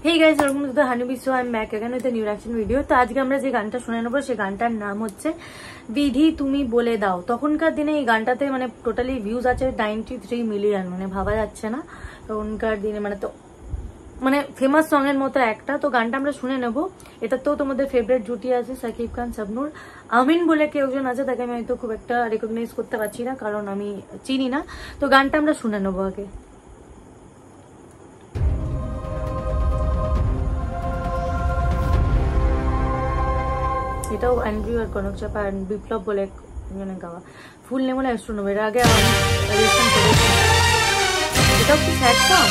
Hey guys, welcome to the Honeybee Show. I'm back again with a new reaction video. তো আজকে আমরা যে গানটা শুনে নেবো সেই গানটার নাম হচ্ছে বিধি তুমি বলে দাও। তখনকার দিনে এই গানটাতে মানে টোটালি ভিউজ আছে 93 মিলিয়ন, মানে ভাবা যাচ্ছে না তখনকার দিনে, মানে তো মানে ফেমাস সং এর মতো একটা। তো গানটা আমরা শুনে নেবো। এটা তো তোমাদের ফেভারিট জুটি আছে সাকিব খান শাবনূর। আমিন বলে কেউ একজন আছে, তাকে আমি হয়তো খুব একটা রেকগনাইজ করতে পারছি না কারণ আমি চিনি না। তো গানটা আমরা শুনে নেবো আগে। এটাও অ্যান্ড্রিউ আর কনক চাপা আর বিপ্লব বলে একজনের গাওয়া। ফুল নেম হলো অ্যাস্ট্রোনমি। এর আগে আমি রিয়েকশন করেছি। এটাও কি স্যাড সং?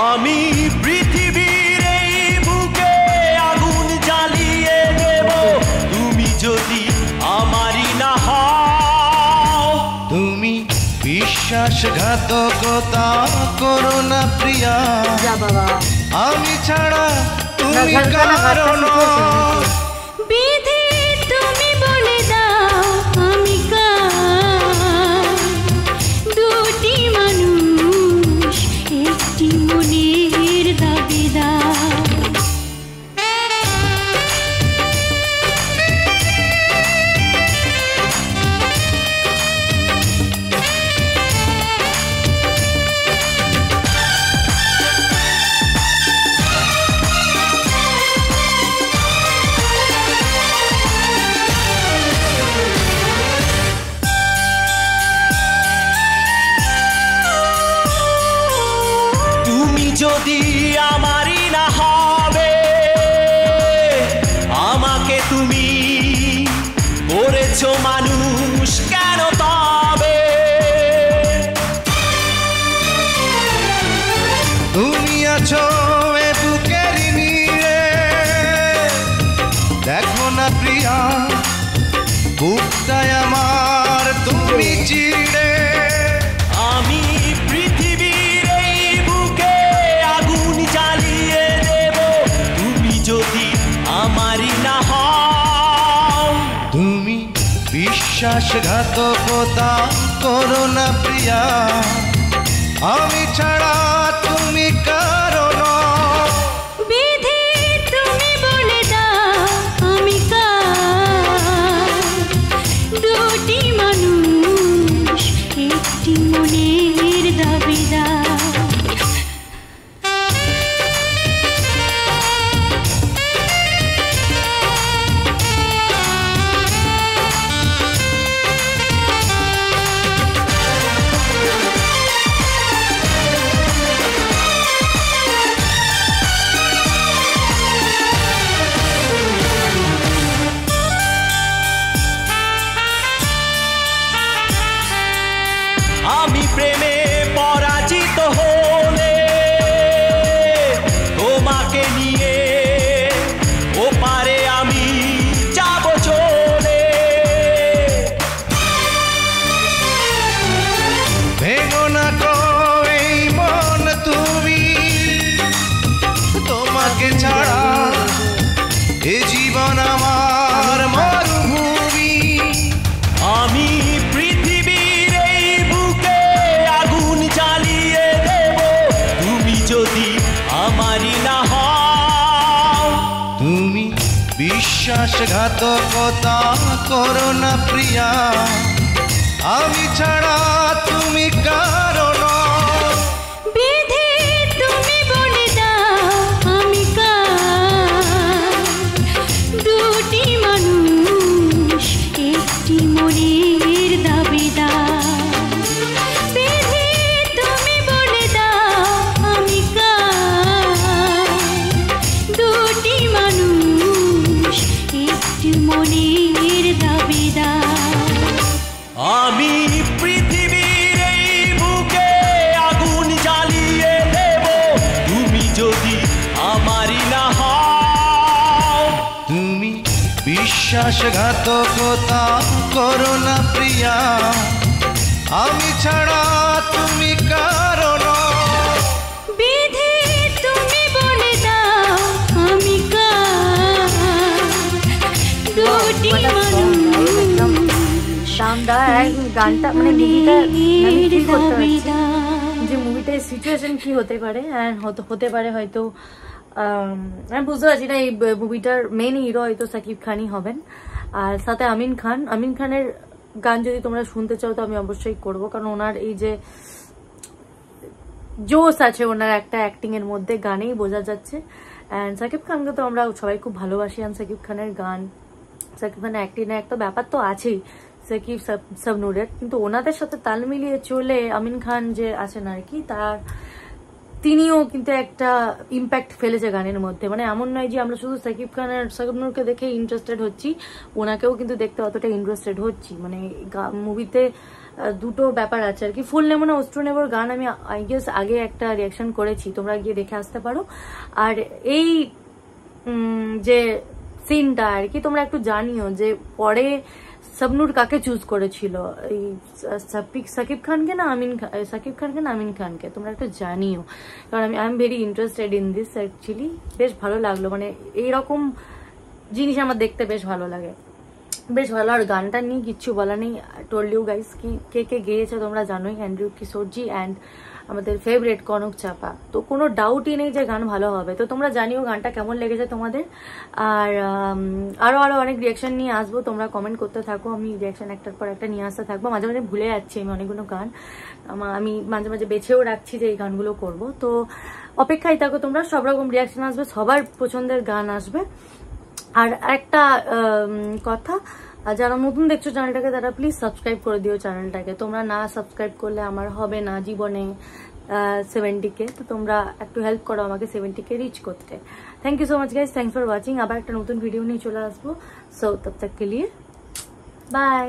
আমি পৃথিবীর এই বুকে আগুন জ্বালিয়ে দেব তুমি যদি আমারই না হও। তুমি বিশ্বাসঘাতকতা করো না প্রিয়া, আমি ছাড়া তুমি কারণ। যদি আমারই না হবে, আমাকে তুমি করেছো মানুষ কেন তবে? তুমি আছো এ বুকের নিয়ে, দেখো না প্রিয়া বুকটায় আমার তুমি চিড়ে। আমি পৃথিবীর এই বুকে আগুন জ্বালিয়ে দেব তুমি যদি আমারই না হও। তুমি বিশ্বাসঘাতকতা করো না প্রিয়া, আমি ছাড়া তুমি কারো না। আমি প্রেমে পরাজিত হলে তোমাকে নিয়ে ওপারে আমি যাব চলে। ভেঙো না গো এই মন তুমি, তোমাকে ছাড়া এ জীবন আমার মরুভূমি। আমি পৃথিবীর এই বুকে আগুন জ্বালিয়ে দেব তুমি যদি আমারই না হও। তুমি বিশ্বাসঘাতকতা করো না প্রিয়া, আমি ছাড়া তুমি কারো না। বিধি তুমি বলে দাও আমি কার। বিশ্বাসঘাতকতা করো না প্রিয়া, আমি ছাড়া তুমি কারো নও। বিধি তুমি বলে দাও আমি কার, দুটি গানটা মানে মুভিটা যে মুভিটার সিচুয়েশন কি হতে পারে, হতে পারে হয়তো আমি বুঝতে পারছি না এই মুভিটার মেন হিরো হয়তো সাকিব খানই হবেন, আর সাথে আমিন খানের গান যদি তোমরা শুনতে চাও তো আমি অবশ্যই করব, কারণ ওনার এই যে জোশ আছে ওনার একটা অ্যাক্টিং এর মধ্যে, গানেই বোঝা যাচ্ছে। অ্যান্ড সাকিব খানকে তো আমরা সবাই খুব ভালোবাসি, আর সাকিব খানের গান, সাকিব খানের অ্যাক্টিংয়ের একটা ব্যাপার তো আছেই সাকিব শাবনূরের, কিন্তু ওনাদের সাথে তাল মিলিয়ে চলে আমিন খান যে আছেন আর কি, তিনিও কিন্তু একটা ইম্প্যাক্ট ফেলেছে গানের মধ্যে। মানে এমন নয় যে আমরা শুধু শাবনূরকে দেখে ইন্টারেস্টেড হচ্ছি, ওনাকেও কিন্তু দেখতে অতটা ইন্টারেস্টেড হচ্ছি। মানে মুভিতে দুটো ব্যাপার আছে আর কি। ফুল নেবো না অস্ত্র নেবোর গান আমি আই গেস আগে একটা রিয়াকশন করেছি, তোমরা গিয়ে দেখে আসতে পারো। আর এই যে সিনটা আর কি তোমরা একটু জানিও যে পরে শাবনূর কাকে চুজ করেছিল, এই সাকিব খানকে না আমিন খানকে, তোমরা একটু জানিও, কারণ I am very interested in this actually. বেশ ভালো লাগলো, মানে এইরকম জিনিস আমার দেখতে বেশ ভালো লাগে, বেশ ভালো। আর গানটা নিয়ে কিচ্ছু বলা নেই, টোল্ড ইউ গাইস কি কে গেয়েছে তোমরা জানোই, অ্যান্ড্রু কিশোরজি অ্যান্ড আমাদের ফেভারিট কনক চাপা। তো কোনো ডাউটই নেই যে গান ভালো হবে। তো তোমরা জানিও গানটা কেমন লেগেছে তোমাদের। আর আরো অনেক রিয়াকশন নিয়ে আসবো, তোমরা কমেন্ট করতে থাকো, আমি রিয়াকশন একটার পর একটা নিয়ে আসতে থাকবো। মাঝে মাঝে ভুলে যাচ্ছি আমি অনেকগুলো গান, আমি মাঝে মাঝে বেছেও রাখছি যে এই গানগুলো করব। তো অপেক্ষায় থাকো তোমরা, সব রকম রিয়াকশন আসবে, সবার পছন্দের গান আসবে। আর একটা কথা, যারা নতুন দেখছো চ্যানেলটাকে তারা প্লিজ সাবস্ক্রাইব করে দিও চ্যানেলটাকে। তোমরা না সাবস্ক্রাইব করলে আমার হবে না জীবনে 70K। তো তোমরা একটু হেল্প করো আমাকে 70K রিচ করতে। Thank you so much guys, thanks for watching. আবার একটা নতুন ভিডিও নিয়ে চলে আসবো। সো তব তক কে লিয়ে বাই।